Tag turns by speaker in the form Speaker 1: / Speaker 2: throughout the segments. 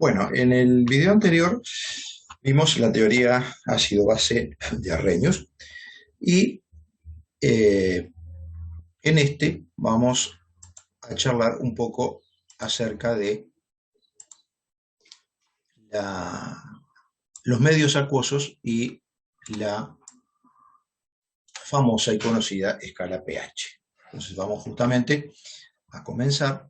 Speaker 1: Bueno, en el video anterior vimos la teoría ácido-base de Arrhenius y eh, en este vamos a charlar un poco acerca de los medios acuosos y la famosa y conocida escala pH. Entonces vamos justamente a comenzar.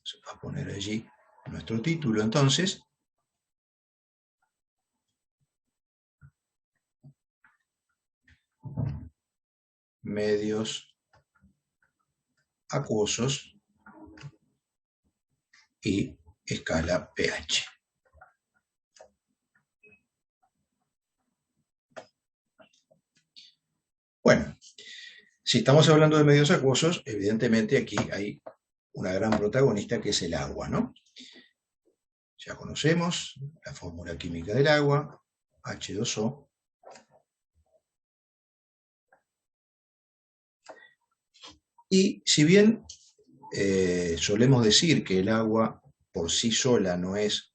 Speaker 1: Se va a poner allí nuestro título entonces. Medios acuosos y escala pH. Bueno, si estamos hablando de medios acuosos, evidentemente aquí hay una gran protagonista que es el agua, ¿no? Ya conocemos la fórmula química del agua, H2O. Y si bien solemos decir que el agua por sí sola no es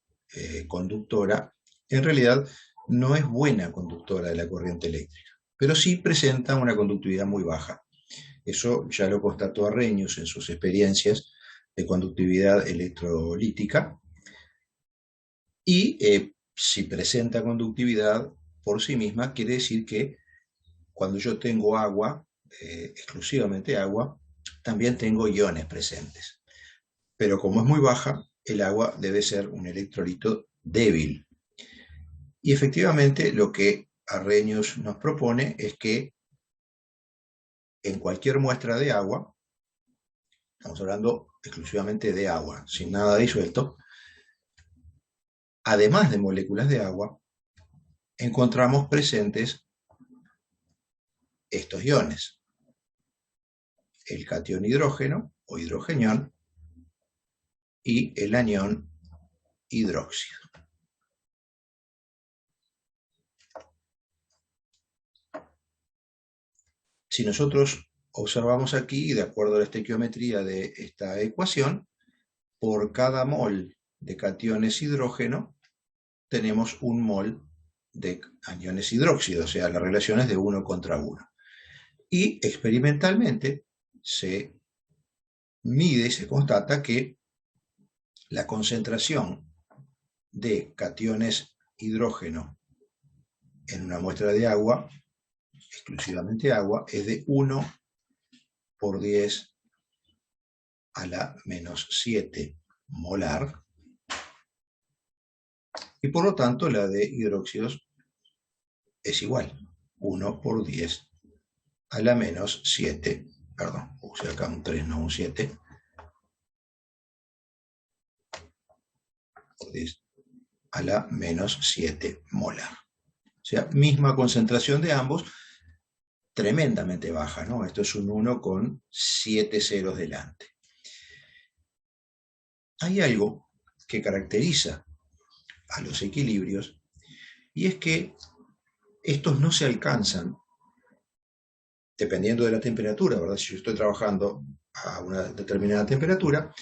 Speaker 1: conductora, en realidad no es buena conductora de la corriente eléctrica, pero sí presenta una conductividad muy baja. Eso ya lo constató Arrhenius en sus experiencias de conductividad electrolítica. Y si presenta conductividad por sí misma, quiere decir que cuando yo tengo agua, exclusivamente agua, también tengo iones presentes. Pero como es muy baja, el agua debe ser un electrolito débil. Y efectivamente lo que Arrhenius nos propone es que en cualquier muestra de agua, estamos hablando exclusivamente de agua, sin nada disuelto, además de moléculas de agua, encontramos presentes estos iones: el catión hidrógeno o hidrogenión y el anión hidróxido. Si nosotros observamos aquí, de acuerdo a la estequiometría de esta ecuación, por cada mol de cationes hidrógeno tenemos un mol de aniones hidróxido, o sea, la relación es de 1 contra 1. Y experimentalmente se mide y se constata que la concentración de cationes hidrógeno en una muestra de agua, exclusivamente agua, es de 1 por 10 a la menos 7 molar, y por lo tanto la de hidróxidos es igual, 1 por 10 a la menos 7, perdón, puse acá un 3, no un 7, por 10 a la menos 7 molar. O sea, misma concentración de ambos, tremendamente baja, ¿no? Esto es un 1 con 7 ceros delante. Hay algo que caracteriza a los equilibrios, y es que estos no se alcanzan dependiendo de la temperatura, ¿verdad? Si yo estoy trabajando a una determinada temperatura,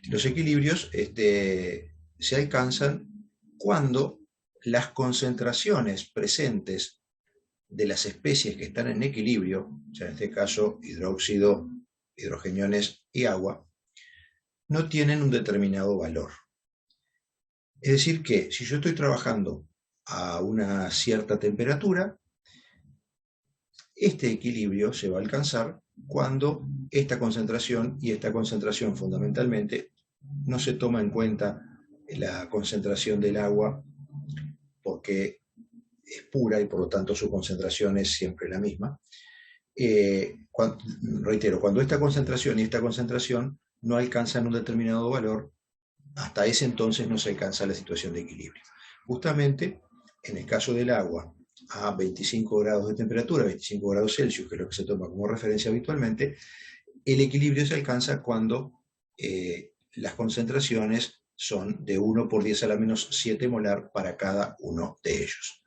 Speaker 1: los equilibrios se alcanzan cuando las concentraciones presentes de las especies que están en equilibrio, o sea, en este caso hidróxido, hidrogeniones y agua, no tienen un determinado valor. Es decir que si yo estoy trabajando a una cierta temperatura, este equilibrio se va a alcanzar cuando esta concentración, y esta concentración fundamentalmente, no se toma en cuenta la concentración del agua porque es pura y por lo tanto su concentración es siempre la misma. Reitero, cuando esta concentración y esta concentración no alcanzan un determinado valor, hasta ese entonces no se alcanza la situación de equilibrio. Justamente en el caso del agua, a 25 grados de temperatura, 25 grados Celsius, que es lo que se toma como referencia habitualmente, el equilibrio se alcanza cuando las concentraciones son de 1 por 10 a la menos 7 molar para cada uno de ellos.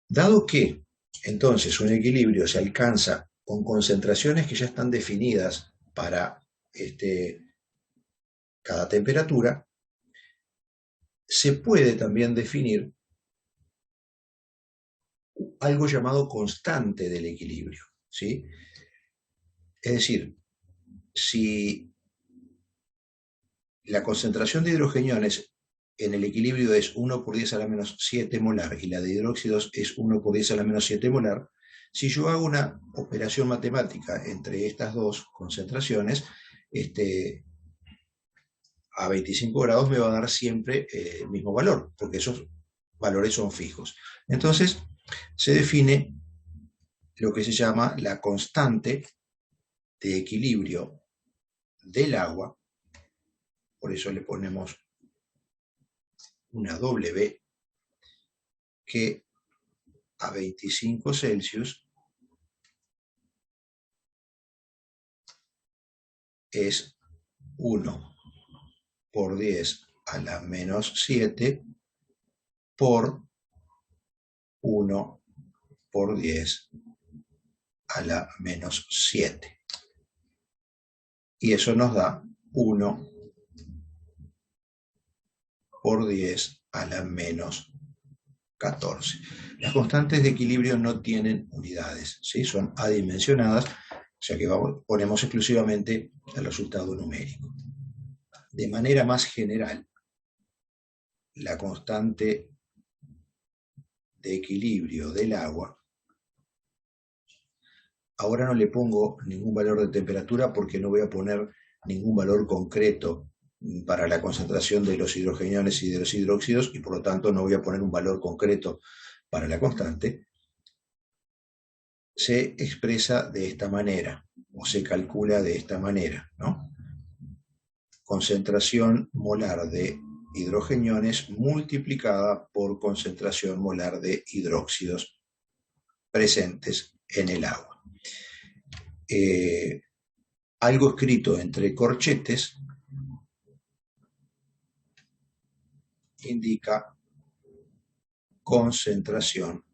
Speaker 1: Dado que Entonces, un equilibrio se alcanza con concentraciones que ya están definidas para cada temperatura. Se puede también definir algo llamado constante del equilibrio, ¿sí? Es decir, si la concentración de hidrogeniones en el equilibrio es 1 por 10 a la menos 7 molar y la de hidróxidos es 1 por 10 a la menos 7 molar, si yo hago una operación matemática entre estas dos concentraciones, a 25 grados me va a dar siempre el mismo valor, porque esos valores son fijos. Entonces, se define lo que se llama la constante de equilibrio del agua, por eso le ponemos una W, que a 25 Celsius es 1 por 10 a la menos 7 por 1 por 10 a la menos 7. Y eso nos da 1 por 10 a la menos 14. Las constantes de equilibrio no tienen unidades, ¿sí? Son adimensionadas, o sea que ponemos exclusivamente el resultado numérico. De manera más general, la constante de equilibrio del agua, ahora no le pongo ningún valor de temperatura porque no voy a poner ningún valor concreto para la concentración de los hidrogeniones y de los hidróxidos y por lo tanto no voy a poner un valor concreto para la constante, se expresa de esta manera o se calcula de esta manera, ¿no? Concentración molar de hidrogeniones multiplicada por concentración molar de hidróxidos presentes en el agua. Algo escrito entre corchetes indica concentración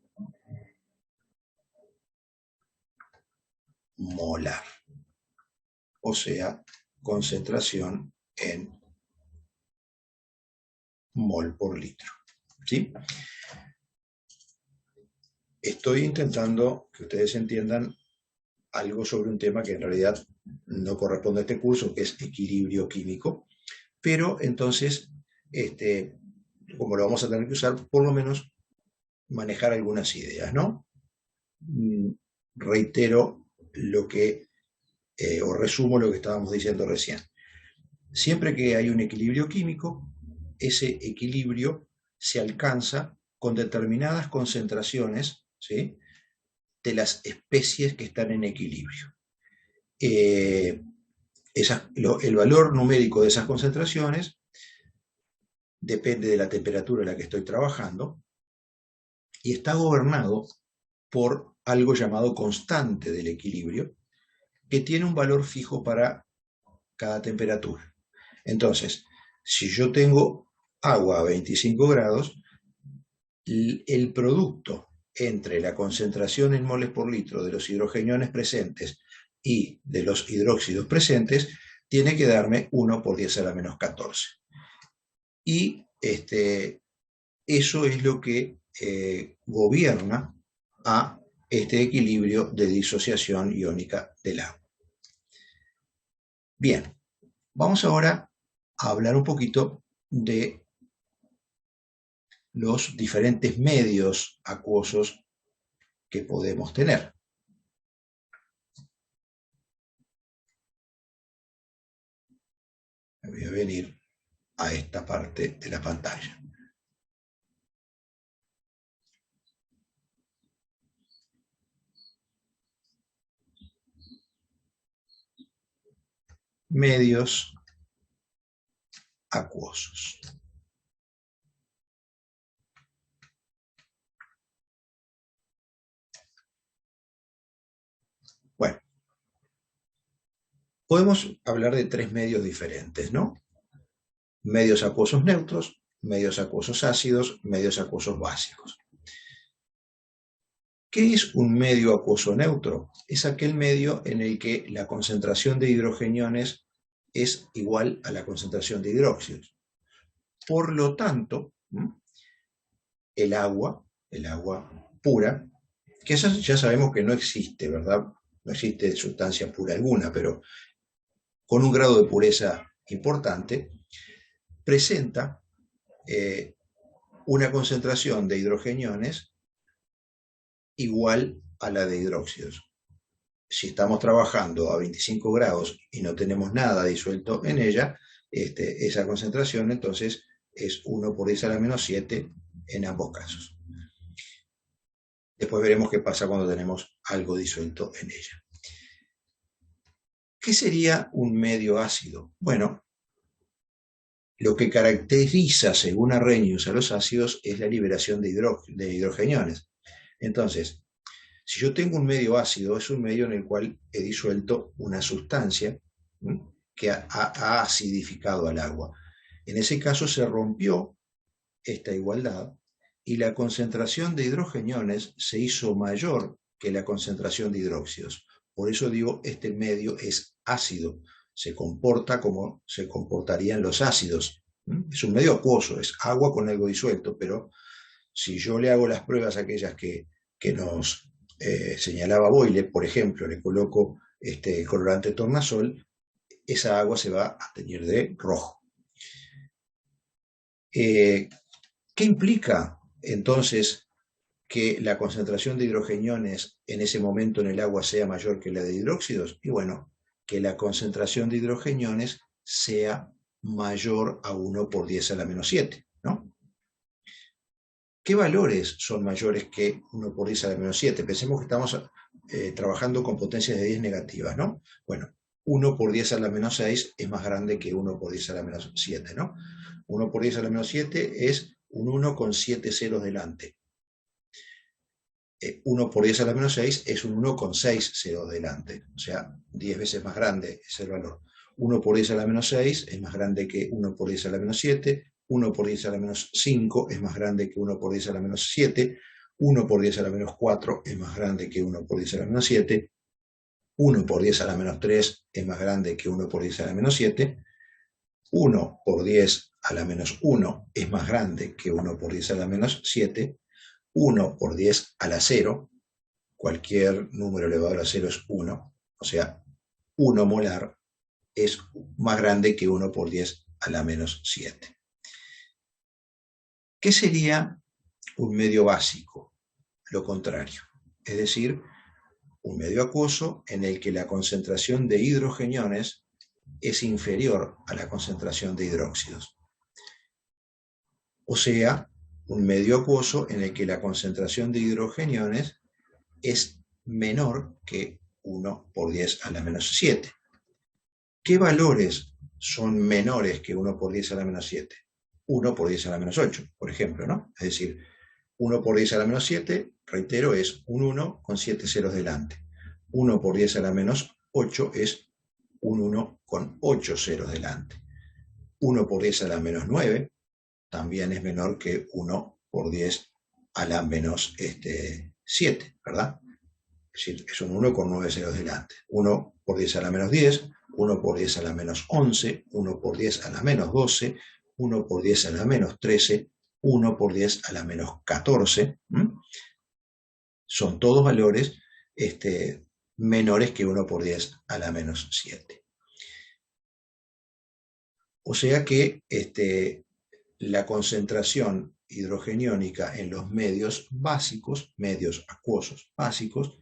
Speaker 1: molar, o sea, concentración en mol por litro, ¿sí? Estoy intentando que ustedes entiendan algo sobre un tema que en realidad no corresponde a este curso, que es equilibrio químico, pero entonces, como lo vamos a tener que usar, por lo menos manejar algunas ideas, ¿no? Reitero lo que, o resumo lo que estábamos diciendo recién. Siempre que hay un equilibrio químico, ese equilibrio se alcanza con determinadas concentraciones, ¿sí?, de las especies que están en equilibrio. El valor numérico de esas concentraciones depende de la temperatura a la que estoy trabajando y está gobernado por algo llamado constante del equilibrio, que tiene un valor fijo para cada temperatura. Entonces, si yo tengo agua a 25 grados, el producto entre la concentración en moles por litro de los hidrogeniones presentes y de los hidróxidos presentes tiene que darme 1 por 10 a la menos 14. Y eso es lo que gobierna a este equilibrio de disociación iónica del agua. Bien, vamos ahora a hablar un poquito de los diferentes medios acuosos que podemos tener. Me voy a venir a esta parte de la pantalla. Medios acuosos. Bueno, podemos hablar de tres medios diferentes, ¿no? Medios acuosos neutros, medios acuosos ácidos, medios acuosos básicos. ¿Qué es un medio acuoso neutro? Es aquel medio en el que la concentración de hidrogeniones es igual a la concentración de hidróxidos. Por lo tanto, el agua pura, que ya sabemos que no existe, ¿verdad? No existe sustancia pura alguna, pero con un grado de pureza importante, presenta una concentración de hidrogeniones igual a la de hidróxidos. Si estamos trabajando a 25 grados y no tenemos nada disuelto en ella, esa concentración entonces es 1 por 10 a la menos 7 en ambos casos. Después veremos qué pasa cuando tenemos algo disuelto en ella. ¿Qué sería un medio ácido? Bueno, lo que caracteriza, según Arrhenius, a los ácidos es la liberación de hidrogeniones. Entonces, si yo tengo un medio ácido, es un medio en el cual he disuelto una sustancia que ha acidificado al agua. En ese caso se rompió esta igualdad y la concentración de hidrogeniones se hizo mayor que la concentración de hidróxidos. Por eso digo, este medio es ácido, se comporta como se comportarían los ácidos. Es un medio acuoso, es agua con algo disuelto, pero si yo le hago las pruebas aquellas que nos señalaba Boyle, por ejemplo, le coloco colorante tornasol, esa agua se va a teñir de rojo. ¿Qué implica entonces que la concentración de hidrogeniones en ese momento en el agua sea mayor que la de hidróxidos? Y bueno, que la concentración de hidrogeniones sea mayor a 1 por 10 a la menos 7, ¿no? ¿Qué valores son mayores que 1 por 10 a la menos 7? Pensemos que estamos trabajando con potencias de 10 negativas, ¿no? Bueno, 1 por 10 a la menos 6 es más grande que 1 por 10 a la menos 7, ¿no? 1 por 10 a la menos 7 es un 1 con 7 ceros delante. 1 por 10 a la menos 6 es un 1 con 6 ceros delante, o sea, 10 veces más grande es el valor. 1 por 10 a la menos 6 es más grande que 1 por 10 a la menos 7, 1 por 10 a la menos 5 es más grande que 1 por 10 a la menos 7, 1 por 10 a la menos 4 es más grande que 1 por 10 a la menos 7, 1 por 10 a la menos 3 es más grande que 1 por 10 a la menos 7, 1 por 10 a la menos 1 es más grande que 1 por 10 a la menos 7, 1 por 10 a la 0, cualquier número elevado a 0 es 1, o sea, 1 molar es más grande que 1 por 10 a la menos 7. ¿Qué sería un medio básico? Lo contrario, es decir, un medio acuoso en el que la concentración de hidrogeniones es inferior a la concentración de hidróxidos. O sea, un medio acuoso en el que la concentración de hidrogeniones es menor que 1 por 10 a la menos 7. ¿Qué valores son menores que 1 por 10 a la menos 7? 1 por 10 a la menos 8, por ejemplo, ¿no? Es decir, 1 por 10 a la menos 7, reitero, es un 1 con 7 ceros delante. 1 por 10 a la menos 8 es un 1 con 8 ceros delante. 1 por 10 a la menos 9 también es menor que 1 por 10 a la menos 7, ¿verdad? Es decir, es un 1 con 9 ceros delante. 1 por 10 a la menos 10, 1 por 10 a la menos 11, 1 por 10 a la menos 12, 1 por 10 a la menos 13, 1 por 10 a la menos 14. Son todos valores menores que 1 por 10 a la menos 7. O sea que la concentración hidrogeniónica en los medios básicos, medios acuosos básicos,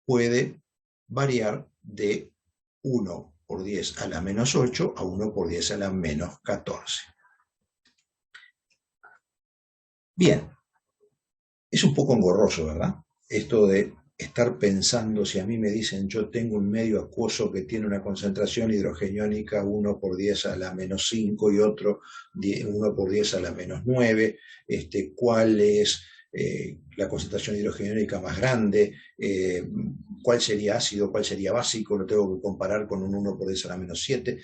Speaker 1: puede variar de 1 por 10 a la menos 8 a 1 por 10 a la menos 14. Bien, es un poco engorroso, ¿verdad? Esto de estar pensando, si a mí me dicen yo tengo un medio acuoso que tiene una concentración hidrogeniónica 1 por 10 a la menos 5 y otro 1 por 10 a la menos 9, ¿cuál es la concentración hidrogeniónica más grande? ¿Cuál sería ácido? ¿Cuál sería básico? Lo tengo que comparar con un 1 por 10 a la menos 7.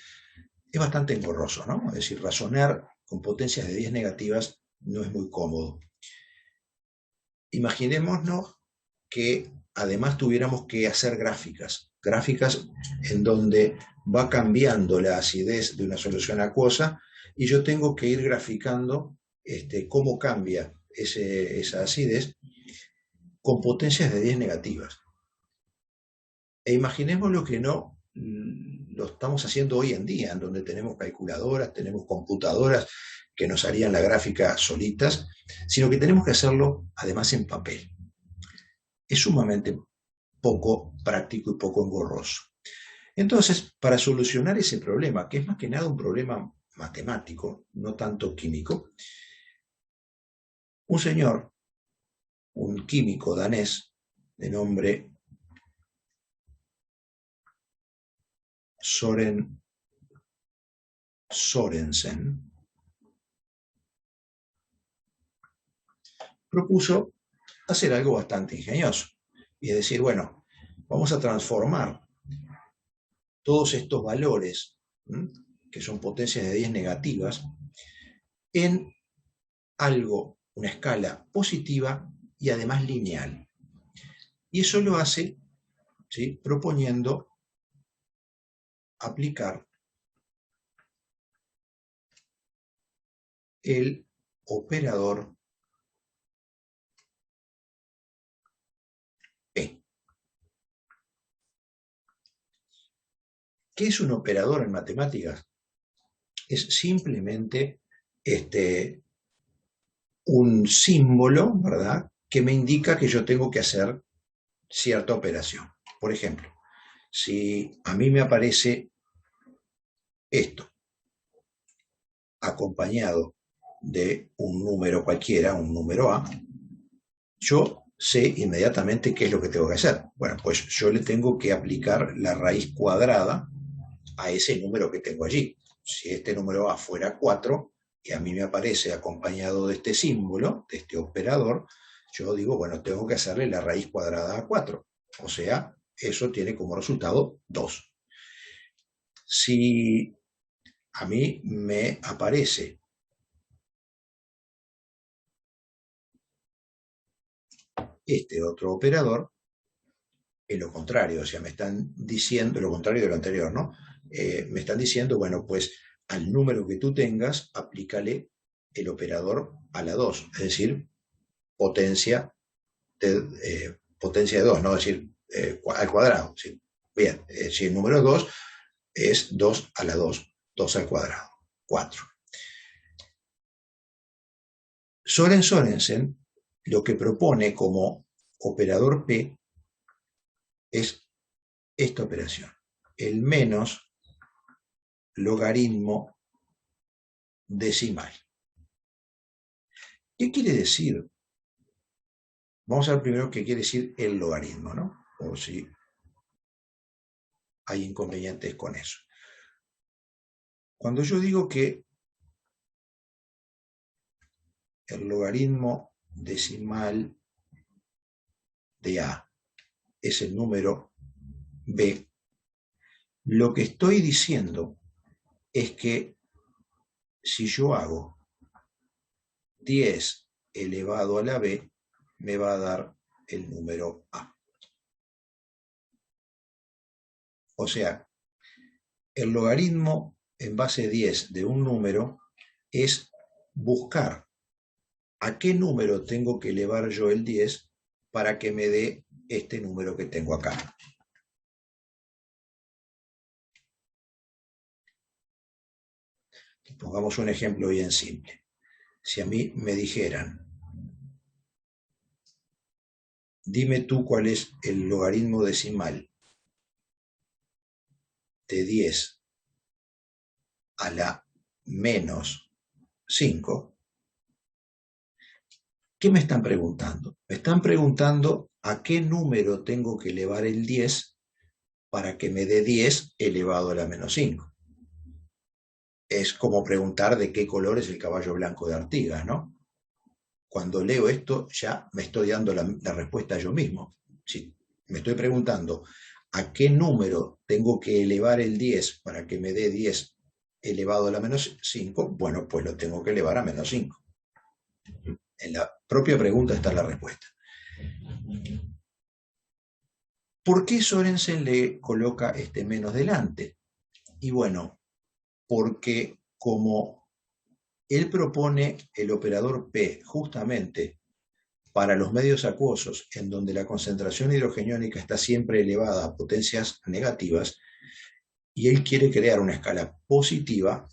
Speaker 1: Es bastante engorroso, ¿no? Es decir, razonar con potencias de 10 negativas no es muy cómodo. Imaginémonos que además tuviéramos que hacer gráficas en donde va cambiando la acidez de una solución acuosa y yo tengo que ir graficando cómo cambia esa acidez con potencias de 10 negativas. E imaginemos lo que no lo estamos haciendo hoy en día, en donde tenemos calculadoras, tenemos computadoras que nos harían la gráfica solitas, sino que tenemos que hacerlo además en papel. Es sumamente poco práctico y poco engorroso. Entonces, para solucionar ese problema, que es más que nada un problema matemático, no tanto químico, un señor, un químico danés de nombre Søren Sørensen, propuso hacer algo bastante ingenioso, y es decir, bueno, vamos a transformar todos estos valores, que son potencias de 10 negativas, en algo, una escala positiva y además lineal. Y eso lo hace, ¿sí?, proponiendo aplicar el operador P. ¿Qué es un operador en matemáticas? Es simplemente un símbolo, ¿verdad?, que me indica que yo tengo que hacer cierta operación. Por ejemplo, si a mí me aparece esto, acompañado de un número cualquiera, un número A, yo sé inmediatamente qué es lo que tengo que hacer. Bueno, pues yo le tengo que aplicar la raíz cuadrada a ese número que tengo allí. Si este número A fuera 4 y a mí me aparece acompañado de este símbolo, de este operador, yo digo, bueno, tengo que hacerle la raíz cuadrada a 4. O sea, eso tiene como resultado 2. Si a mí me aparece este otro operador, es lo contrario, o sea, me están diciendo, lo contrario de lo anterior, ¿no? Me están diciendo, bueno, pues al número que tú tengas, aplícale el operador a la 2, es decir, potencia de 2, ¿no? Es decir, al cuadrado. ¿Sí? Bien, si el número 2 es 2 a la 2, 2 al cuadrado, 4. Søren Sørensen lo que propone como operador P es esta operación, el menos logaritmo decimal. ¿Qué quiere decir? Vamos a ver primero qué quiere decir el logaritmo, ¿no? O si hay inconvenientes con eso. Cuando yo digo que el logaritmo decimal de A es el número B, lo que estoy diciendo es que si yo hago 10 elevado a la B, me va a dar el número A. O sea, el logaritmo en base 10 de un número es buscar a qué número tengo que elevar yo el 10 para que me dé este número que tengo acá. Pongamos un ejemplo bien simple. Si a mí me dijeran, dime tú cuál es el logaritmo decimal de 10 a la menos 5, ¿qué me están preguntando? Me están preguntando a qué número tengo que elevar el 10 para que me dé 10 elevado a la menos 5. Es como preguntar de qué color es el caballo blanco de Artigas, ¿no? Cuando leo esto ya me estoy dando la respuesta yo mismo. Si me estoy preguntando a qué número tengo que elevar el 10 para que me dé 10 elevado a la menos 5, bueno, pues lo tengo que elevar a menos 5. En la propia pregunta está la respuesta. ¿Por qué Sorensen le coloca este menos delante? Y bueno, porque como él propone el operador P justamente para los medios acuosos, en donde la concentración hidrogeniónica está siempre elevada a potencias negativas, y él quiere crear una escala positiva,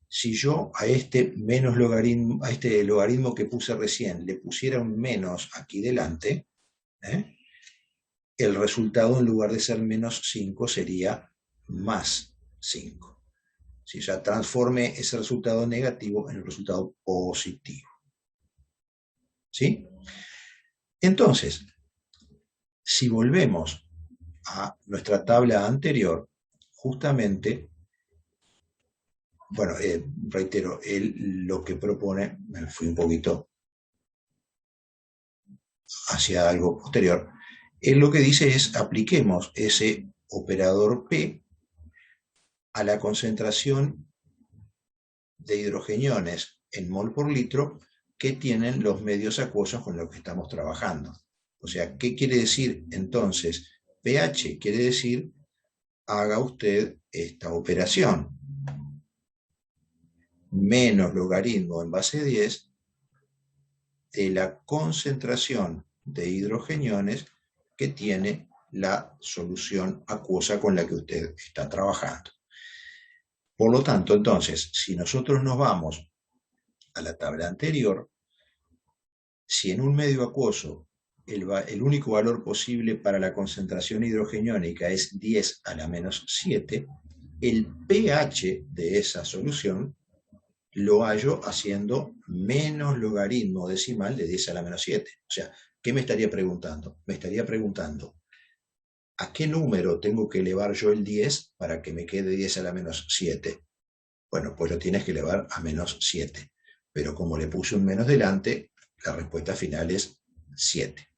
Speaker 1: si yo a este menos logaritmo, a este logaritmo que puse recién, le pusiera un menos aquí delante, el resultado en lugar de ser menos 5 sería más 5. Si ya transforme ese resultado negativo en un resultado positivo. ¿Sí? Entonces, si volvemos a nuestra tabla anterior, justamente, bueno, reitero, él lo que propone, me fui un poquito hacia algo posterior, él lo que dice es apliquemos ese operador P a la concentración de hidrogeniones en mol por litro que tienen los medios acuosos con los que estamos trabajando. O sea, ¿qué quiere decir entonces? pH quiere decir, haga usted esta operación. Menos logaritmo en base 10 de la concentración de hidrogeniones que tiene la solución acuosa con la que usted está trabajando. Por lo tanto, entonces, si nosotros nos vamos a la tabla anterior, si en un medio acuoso el único valor posible para la concentración hidrogeniónica es 10 a la menos 7, el pH de esa solución lo hallo haciendo menos logaritmo decimal de 10 a la menos 7. O sea, ¿qué me estaría preguntando? Me estaría preguntando, ¿a qué número tengo que elevar yo el 10 para que me quede 10 a la menos 7? Bueno, pues lo tienes que elevar a menos 7. Pero como le puse un menos delante, la respuesta final es 7.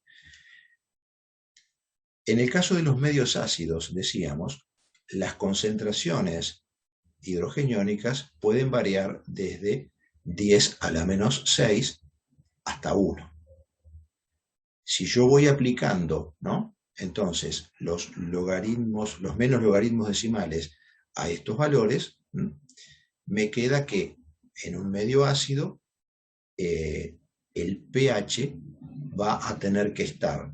Speaker 1: En el caso de los medios ácidos, decíamos, las concentraciones hidrogeniónicas pueden variar desde 10 a la menos 6 hasta 1. Si yo voy aplicando, ¿no? Entonces, los logaritmos, los menos logaritmos decimales a estos valores, me queda que en un medio ácido el pH va a tener que estar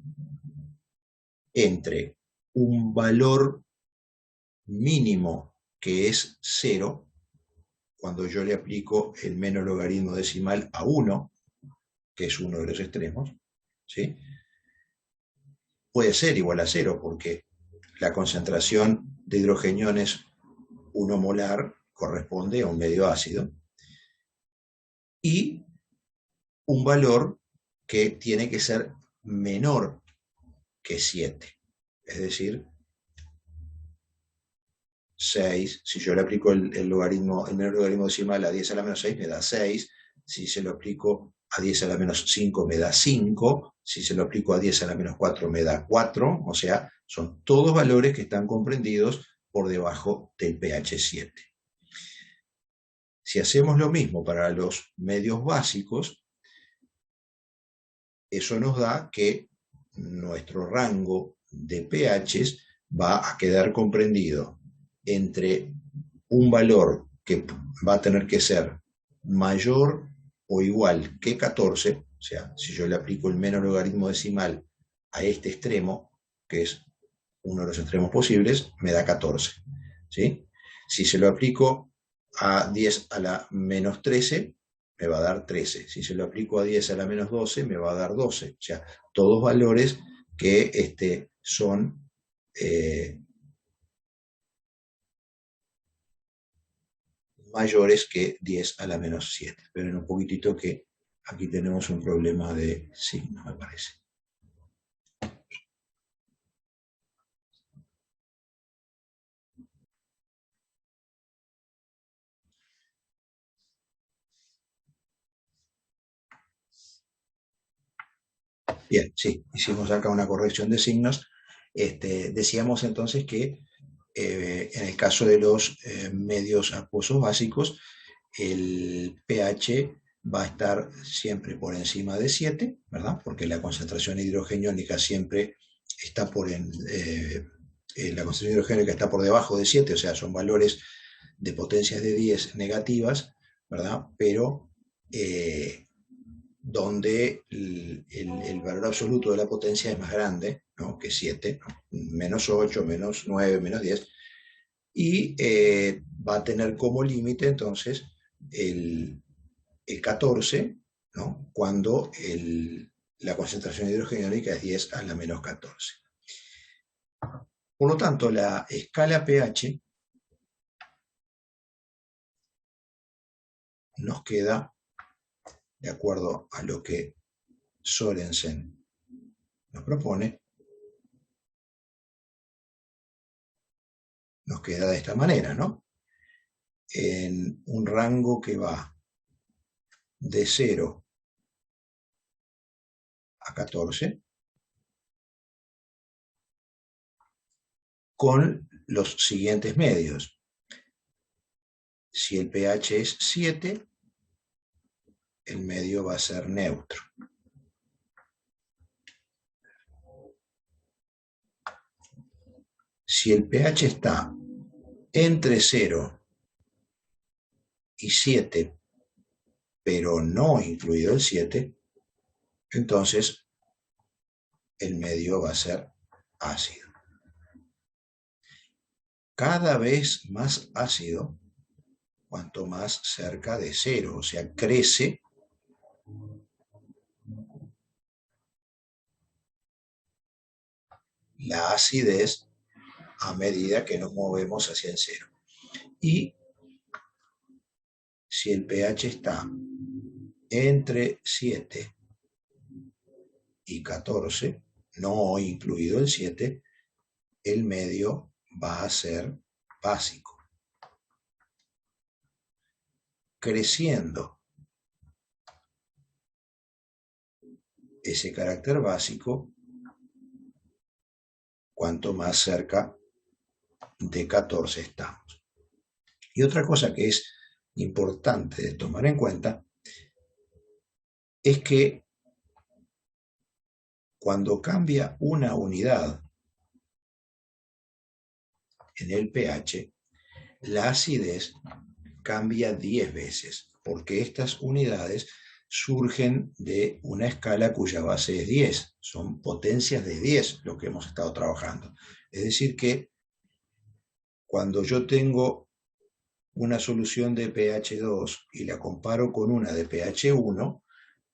Speaker 1: entre un valor mínimo que es 0, cuando yo le aplico el menos logaritmo decimal a 1, que es uno de los extremos, ¿sí? Puede ser igual a 0, porque la concentración de hidrogeniones 1 molar corresponde a un medio ácido, y un valor que tiene que ser menor que 7. Es decir, 6, si yo le aplico el menor logaritmo decimal a 10 a la menos 6, me da 6. Si se lo aplico a 10 a la menos 5, me da 5. Si se lo aplico a 10 a la menos 4, me da 4. O sea, son todos valores que están comprendidos por debajo del pH 7. Si hacemos lo mismo para los medios básicos, eso nos da que nuestro rango de pHs va a quedar comprendido entre un valor que va a tener que ser mayor o igual que 14, o sea, si yo le aplico el menos logaritmo decimal a este extremo, que es uno de los extremos posibles, me da 14. ¿Sí? Si se lo aplico a 10 a la menos 13, me va a dar 13. Si se lo aplico a 10 a la menos 12, me va a dar 12. O sea, todos valores que son mayores que 10 a la menos 7. Esperen un poquitito que aquí tenemos un problema de signo, me parece. Bien, sí, hicimos acá una corrección de signos. Decíamos entonces que en el caso de los medios acuosos básicos, el pH va a estar siempre por encima de 7, ¿verdad? Porque la concentración hidrogeniónica siempre está la concentración hidrogénica está por debajo de 7, o sea, son valores de potencias de 10 negativas, ¿verdad? Pero donde el valor absoluto de la potencia es más grande, ¿no?, que 7, ¿no? Menos 8, menos 9, menos 10, y va a tener como límite entonces el 14, ¿no?, cuando la concentración hidrogénica es 10 a la menos 14. Por lo tanto, la escala pH nos queda, de acuerdo a lo que Sorensen nos propone, nos queda de esta manera, ¿no? En un rango que va de 0 a 14, con los siguientes medios. Si el pH es 7, el medio va a ser neutro. Si el pH está entre 0 y 7, pero no incluido el 7, entonces el medio va a ser ácido. Cada vez más ácido cuanto más cerca de 0, o sea, crece la acidez a medida que nos movemos hacia el 0. Y si el pH está entre 7 y 14, no incluido el 7, el medio va a ser básico. Creciendo ese carácter básico, cuanto más cerca de 14 estamos. Y otra cosa que es importante de tomar en cuenta es que cuando cambia una unidad en el pH, la acidez cambia 10 veces, porque estas unidades surgen de una escala cuya base es 10, son potencias de 10 lo que hemos estado trabajando. Es decir que cuando yo tengo una solución de pH 2 y la comparo con una de pH 1,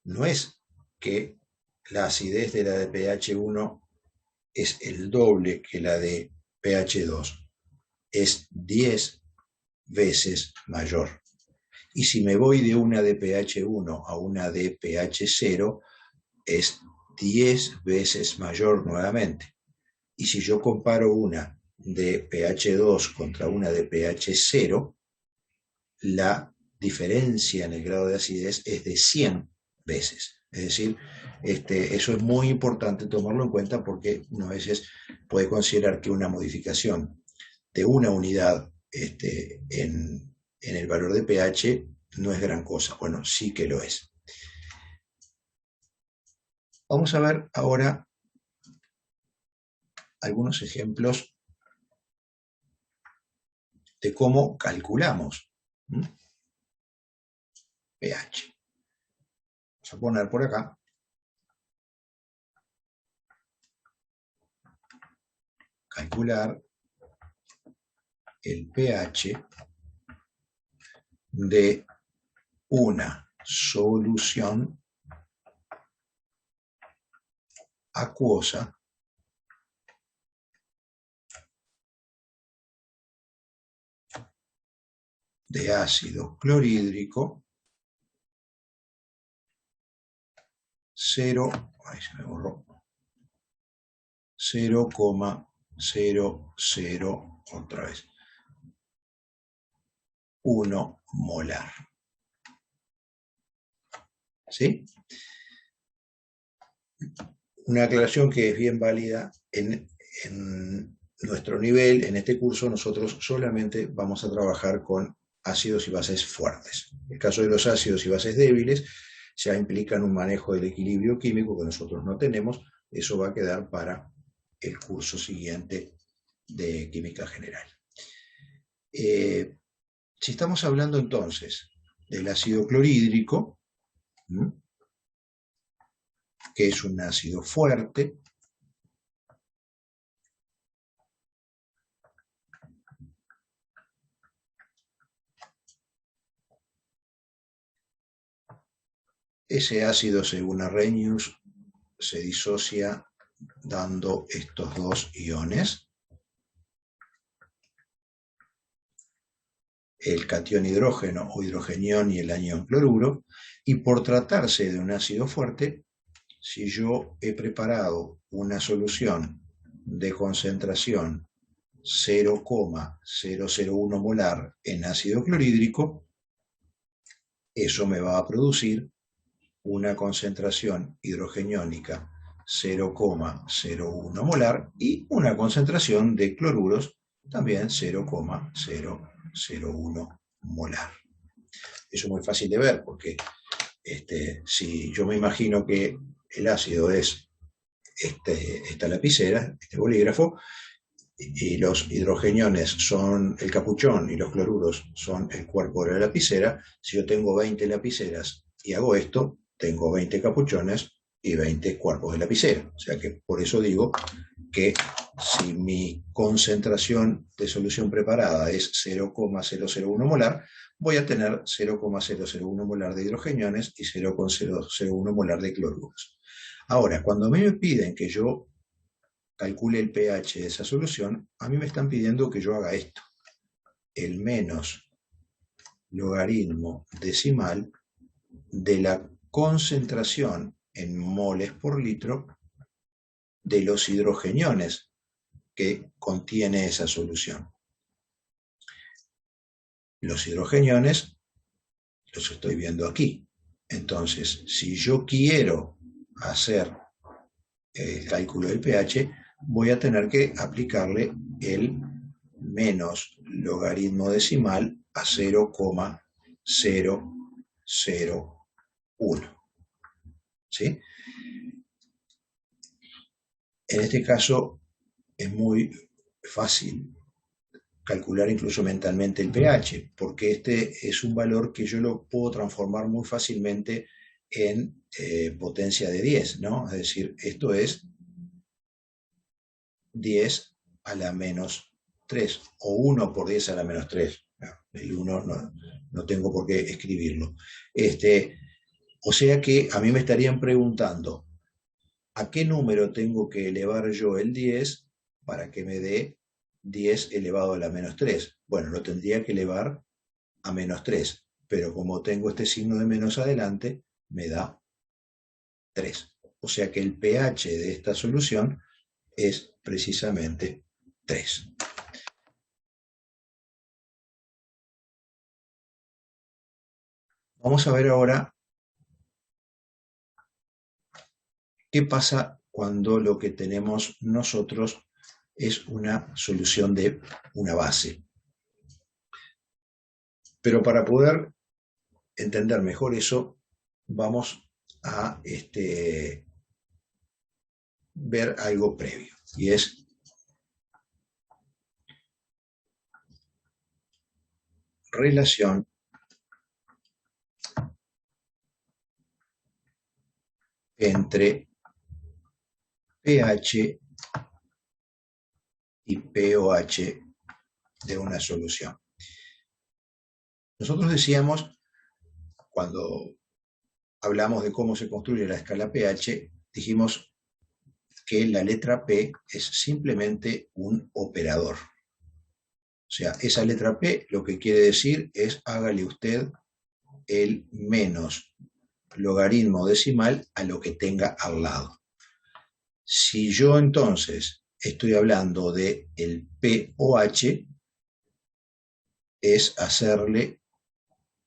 Speaker 1: no es que la acidez de la de pH 1 es el doble que la de pH 2, es 10 veces mayor. Y si me voy de una de pH 1 a una de pH 0, es 10 veces mayor nuevamente. Y si yo comparo una de pH 2 contra una de pH 0, la diferencia en el grado de acidez es de 100 veces. Es decir, eso es muy importante tomarlo en cuenta porque uno a veces puede considerar que una modificación de una unidad en el valor de pH no es gran cosa. Bueno, sí que lo es. Vamos a ver ahora algunos ejemplos de cómo calculamos pH. Vamos a poner por acá calcular el pH de una solución acuosa de ácido clorhídrico 0,00 otra vez 1 molar. ¿Sí? Una aclaración que es bien válida en nuestro nivel, en este curso, nosotros solamente vamos a trabajar con ácidos y bases fuertes. En el caso de los ácidos y bases débiles, ya implican un manejo del equilibrio químico que nosotros no tenemos, eso va a quedar para el curso siguiente de Química General. Si estamos hablando entonces del ácido clorhídrico, que es un ácido fuerte, ese ácido, según Arrhenius, se disocia dando estos dos iones, el catión hidrógeno o hidrogenión y el anión cloruro, y por tratarse de un ácido fuerte, si yo he preparado una solución de concentración 0,001 molar en ácido clorhídrico, eso me va a producir una concentración hidrogeniónica 0,01 molar y una concentración de cloruros también 0,001 molar. Eso es muy fácil de ver porque si yo me imagino que el ácido es esta lapicera, este bolígrafo, y los hidrogeniones son el capuchón y los cloruros son el cuerpo de la lapicera, si yo tengo 20 lapiceras y hago esto, tengo 20 capuchones y 20 cuerpos de lapicera. O sea que por eso digo que si mi concentración de solución preparada es 0,001 molar, voy a tener 0,001 molar de hidrogeniones y 0,001 molar de cloruros. Ahora, cuando a mí me piden que yo calcule el pH de esa solución, a mí me están pidiendo que yo haga esto, el menos logaritmo decimal de la concentración en moles por litro de los hidrogeniones que contiene esa solución. Los hidrogeniones los estoy viendo aquí. Entonces, si yo quiero hacer el cálculo del pH, voy a tener que aplicarle el menos logaritmo decimal a 0,001. ¿Sí? En este caso es muy fácil calcular incluso mentalmente el pH, porque este es un valor que yo lo puedo transformar muy fácilmente en potencia de 10, ¿no? Es decir, esto es 10 a la menos 3, o 1 por 10 a la menos 3. El 1 no tengo por qué escribirlo. O sea que a mí me estarían preguntando, ¿a qué número tengo que elevar yo el 10 para que me dé 10 elevado a la menos 3? Bueno, lo tendría que elevar a menos 3, pero como tengo este signo de menos adelante, me da 3. O sea que el pH de esta solución es precisamente 3. Vamos a ver ahora qué pasa cuando lo que tenemos nosotros es una solución de una base. Pero para poder entender mejor eso, vamos a ver algo previo, y es relación entre pH y pOH de una solución. Nosotros decíamos, cuando hablamos de cómo se construye la escala pH, dijimos que la letra P es simplemente un operador. O sea, esa letra P lo que quiere decir es hágale usted el menos logaritmo decimal a lo que tenga al lado. Si yo entonces estoy hablando de el pOH, es hacerle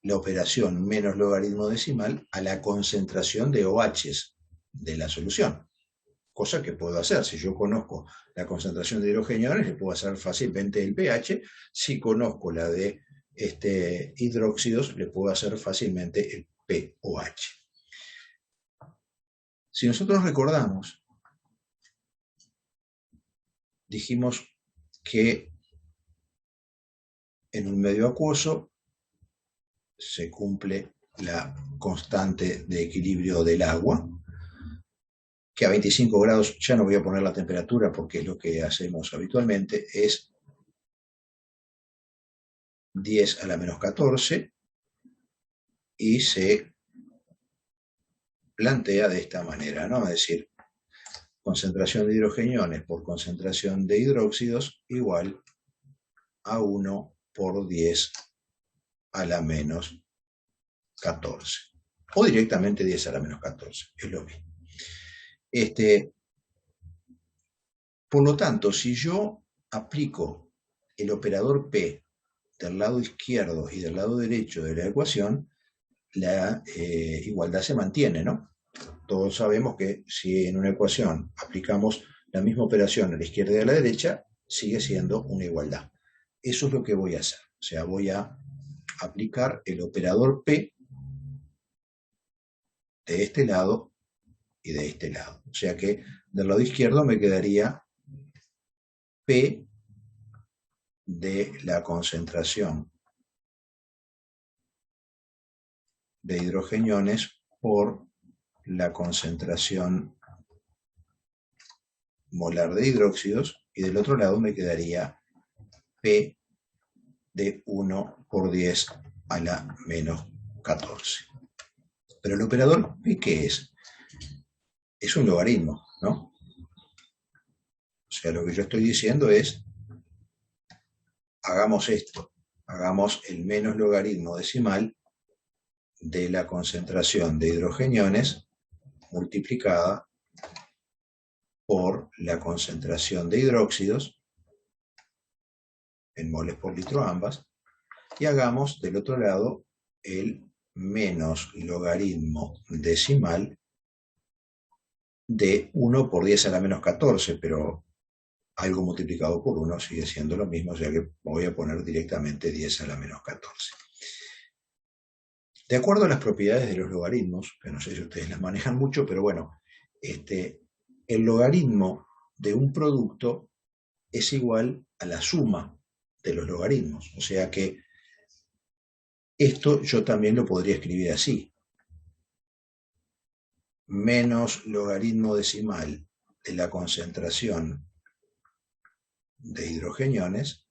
Speaker 1: la operación menos logaritmo decimal a la concentración de OHs de la solución. Cosa que puedo hacer. Si yo conozco la concentración de hidrogeniones, le puedo hacer fácilmente el pH. Si conozco la de hidróxidos, le puedo hacer fácilmente el pOH. Si nosotros recordamos dijimos que en un medio acuoso se cumple la constante de equilibrio del agua, que a 25 grados, ya no voy a poner la temperatura porque es lo que hacemos habitualmente, es 10 a la menos 14 y se plantea de esta manera, ¿no? Es decir, concentración de hidrogeniones por concentración de hidróxidos igual a 1 por 10 a la menos 14. O directamente 10 a la menos 14, es lo mismo. Por lo tanto, si yo aplico el operador P del lado izquierdo y del lado derecho de la ecuación, la igualdad se mantiene, ¿no? Todos sabemos que si en una ecuación aplicamos la misma operación a la izquierda y a la derecha, sigue siendo una igualdad. Eso es lo que voy a hacer. O sea, voy a aplicar el operador P de este lado y de este lado. O sea que del lado izquierdo me quedaría P de la concentración de hidrogeniones por la concentración molar de hidróxidos, y del otro lado me quedaría P de 1 por 10 a la menos 14. Pero el operador P, ¿qué es? Es un logaritmo, ¿no? O sea, lo que yo estoy diciendo es, hagamos esto, hagamos el menos logaritmo decimal de la concentración de hidrogeniones multiplicada por la concentración de hidróxidos en moles por litro ambas, y hagamos del otro lado el menos logaritmo decimal de 1 por 10 a la menos 14, pero algo multiplicado por 1 sigue siendo lo mismo, o sea que voy a poner directamente 10 a la menos 14. De acuerdo a las propiedades de los logaritmos, que no sé si ustedes las manejan mucho, pero bueno, el logaritmo de un producto es igual a la suma de los logaritmos. O sea que esto yo también lo podría escribir así. Menos logaritmo decimal de la concentración de hidrogeniones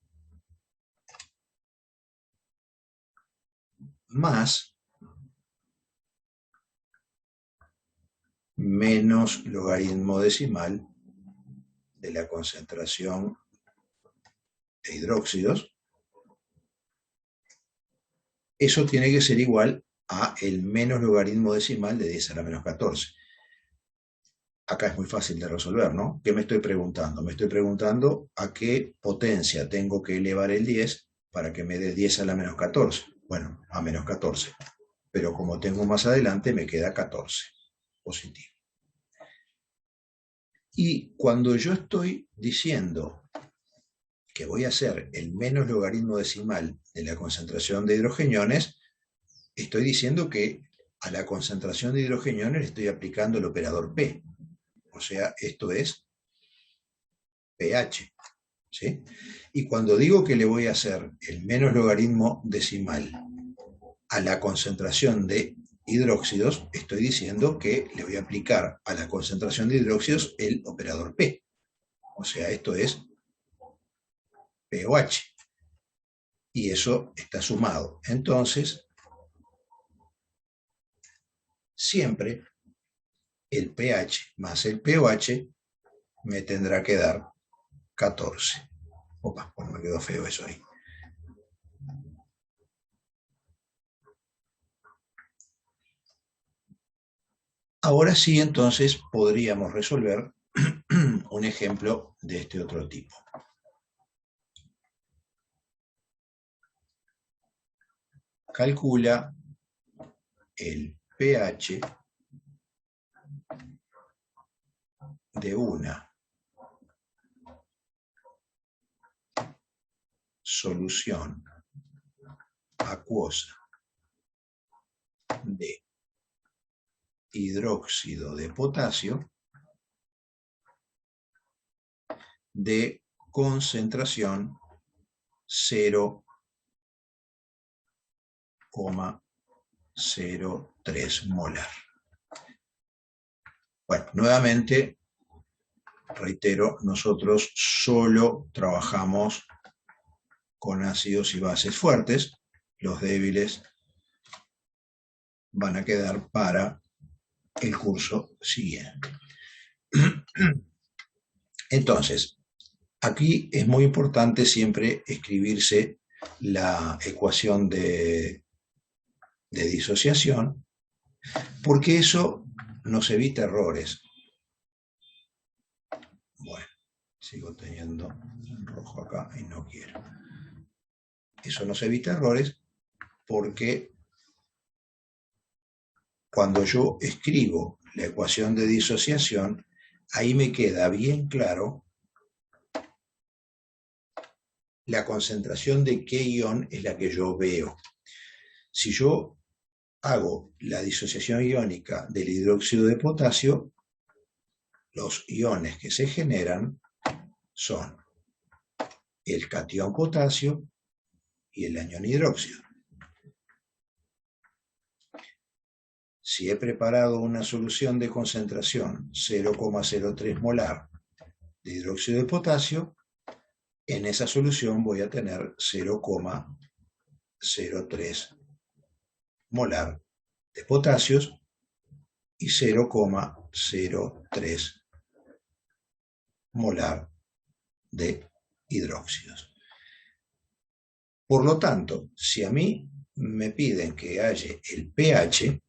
Speaker 1: más menos logaritmo decimal de la concentración de hidróxidos. Eso tiene que ser igual a el menos logaritmo decimal de 10 a la menos 14. Acá es muy fácil de resolver, ¿no? ¿Qué me estoy preguntando? Me estoy preguntando a qué potencia tengo que elevar el 10 para que me dé 10 a la menos 14. Bueno, a menos 14. Pero como tengo más adelante, me queda 14 positivo. Y cuando yo estoy diciendo que voy a hacer el menos logaritmo decimal de la concentración de hidrogeniones, estoy diciendo que a la concentración de hidrogeniones le estoy aplicando el operador P. O sea, esto es pH. ¿Sí? Y cuando digo que le voy a hacer el menos logaritmo decimal a la concentración de hidróxidos, estoy diciendo que le voy a aplicar a la concentración de hidróxidos el operador P. O sea, esto es pOH. Y eso está sumado. Entonces, siempre el pH más el pOH me tendrá que dar 14. Opa, bueno, me quedó feo eso ahí. Ahora sí, entonces, podríamos resolver un ejemplo de este otro tipo. Calcula el pH de una solución acuosa de hidróxido de potasio de concentración 0,03 molar. Bueno, nuevamente, reitero, nosotros solo trabajamos con ácidos y bases fuertes. Los débiles van a quedar para el curso siguiente. Entonces, aquí es muy importante siempre escribirse la ecuación de disociación, porque eso nos evita errores. Bueno, sigo teniendo rojo acá y no quiero. Eso nos evita errores porque cuando yo escribo la ecuación de disociación, ahí me queda bien claro la concentración de qué ion es la que yo veo. Si yo hago la disociación iónica del hidróxido de potasio, los iones que se generan son el catión potasio y el anión hidróxido. Si he preparado una solución de concentración 0,03 molar de hidróxido de potasio, en esa solución voy a tener 0,03 molar de potasios y 0,03 molar de hidróxidos. Por lo tanto, si a mí me piden que halle el pH,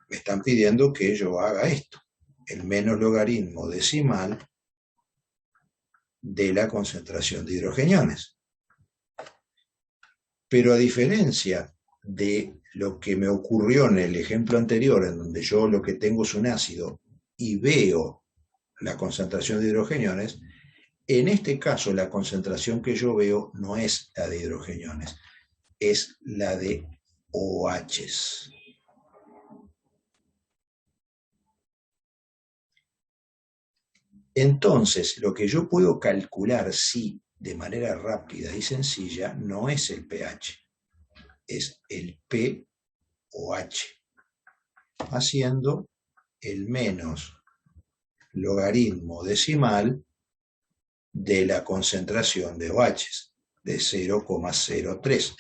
Speaker 1: me están pidiendo que yo haga esto, el menos logaritmo decimal de la concentración de hidrogeniones. Pero a diferencia de lo que me ocurrió en el ejemplo anterior, en donde yo lo que tengo es un ácido y veo la concentración de hidrogeniones, en este caso la concentración que yo veo no es la de hidrogeniones, es la de OHs. Entonces, lo que yo puedo calcular, sí, de manera rápida y sencilla, no es el pH, es el pOH, haciendo el menos logaritmo decimal de la concentración de OHs, de 0,03.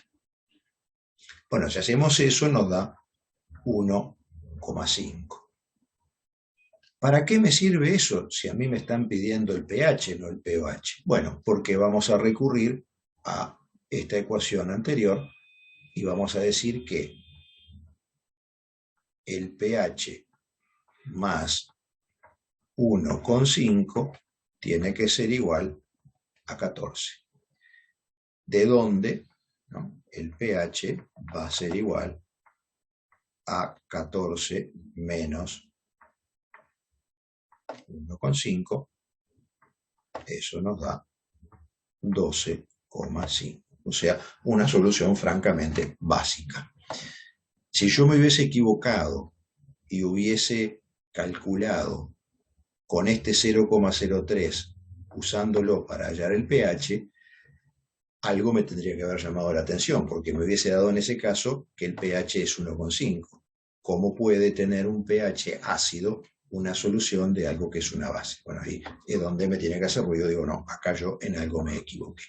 Speaker 1: Bueno, si hacemos eso nos da 1,5. ¿Para qué me sirve eso si a mí me están pidiendo el pH, no el pOH? Bueno, porque vamos a recurrir a esta ecuación anterior y vamos a decir que el pH más 1,5 tiene que ser igual a 14. ¿De dónde? ¿No? El pH va a ser igual a 14 menos 1,5, eso nos da 12,5. O sea, una solución francamente básica. Si yo me hubiese equivocado y hubiese calculado con este 0,03 usándolo para hallar el pH, algo me tendría que haber llamado la atención, porque me hubiese dado en ese caso que el pH es 1,5. ¿Cómo puede tener un pH ácido una solución de algo que es una base? Bueno, ahí es donde me tiene que hacer ruido. Digo, no, acá yo en algo me equivoqué.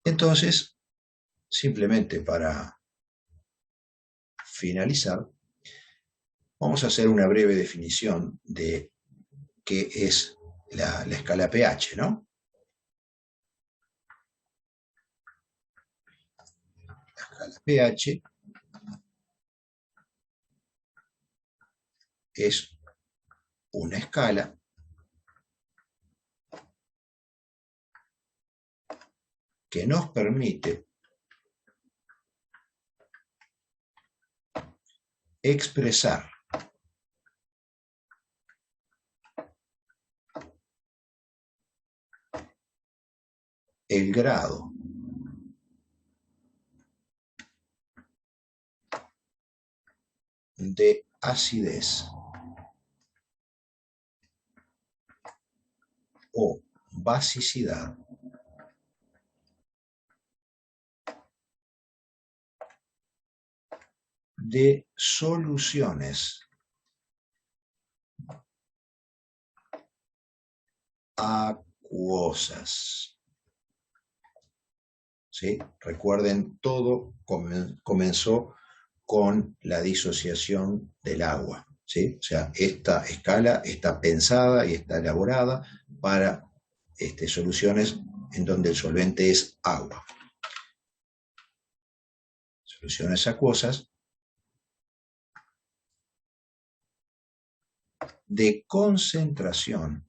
Speaker 1: Entonces, simplemente para finalizar, vamos a hacer una breve definición de qué es la escala pH, ¿no? La escala pH es una escala que nos permite expresar el grado de acidez o basicidad de soluciones acuosas. ¿Sí? Recuerden, todo comenzó con la disociación del agua. ¿Sí? O sea, esta escala está pensada y está elaborada para soluciones en donde el solvente es agua. Soluciones acuosas de concentración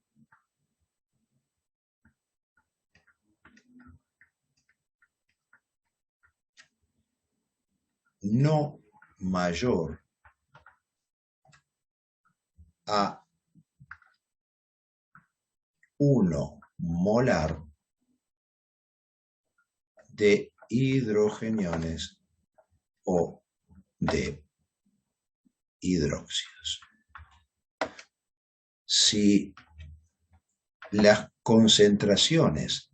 Speaker 1: no mayor a 1 molar de hidrogeniones o de hidróxidos. Si las concentraciones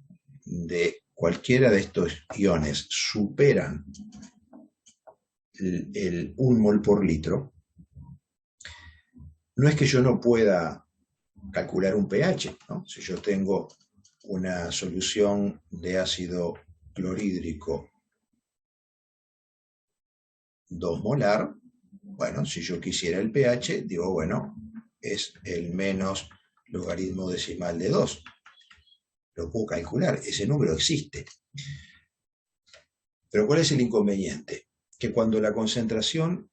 Speaker 1: de cualquiera de estos iones superan el 1 mol por litro, no es que yo no pueda calcular un pH, ¿no? Si yo tengo una solución de ácido clorhídrico 2 molar, bueno, si yo quisiera el pH, digo, bueno, es el menos logaritmo decimal de 2. Lo puedo calcular, ese número existe. Pero ¿cuál es el inconveniente? Que cuando la concentración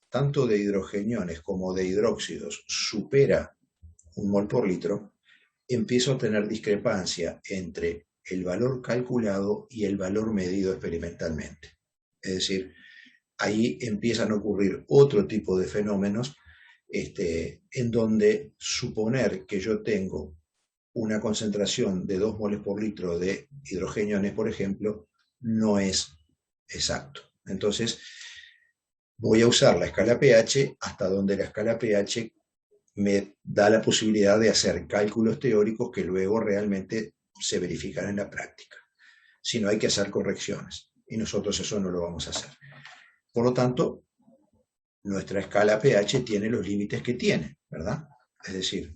Speaker 1: tanto de hidrogeniones como de hidróxidos supera 1 mol por litro, empiezo a tener discrepancia entre el valor calculado y el valor medido experimentalmente. Es decir, ahí empiezan a ocurrir otro tipo de fenómenos en donde suponer que yo tengo una concentración de 2 moles por litro de hidrogeniones, por ejemplo, no es exacto. Entonces, voy a usar la escala pH hasta donde la escala pH me da la posibilidad de hacer cálculos teóricos que luego realmente se verifican en la práctica. Si no, hay que hacer correcciones y nosotros eso no lo vamos a hacer. Por lo tanto, nuestra escala pH tiene los límites que tiene, ¿verdad? Es decir,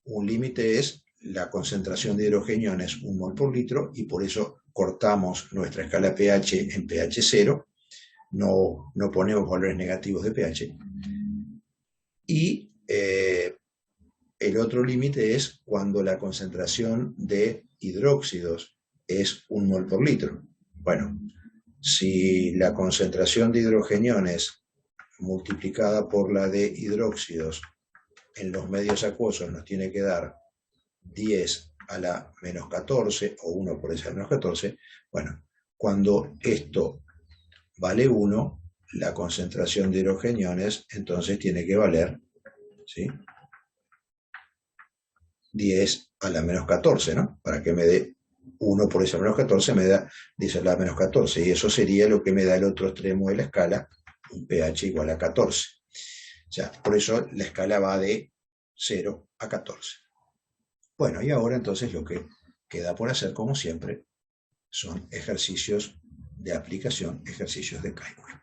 Speaker 1: un límite es la concentración de hidrogeniones 1 mol por litro y por eso cortamos nuestra escala pH en pH 0, no ponemos valores negativos de pH. Y el otro límite es cuando la concentración de hidróxidos es 1 mol por litro. Bueno, si la concentración de hidrogeniones multiplicada por la de hidróxidos en los medios acuosos nos tiene que dar 10 a la menos 14 o 1 por esa menos 14, bueno, cuando esto vale 1, la concentración de hidrogeniones entonces tiene que valer, ¿sí?, 10 a la menos 14, ¿no? Para que me dé 1 por esa menos 14 me da 10 a la menos 14, y eso sería lo que me da el otro extremo de la escala, un pH igual a 14. O sea, por eso la escala va de 0 a 14. Bueno, y ahora entonces lo que queda por hacer, como siempre, son ejercicios de aplicación, ejercicios de cálculo.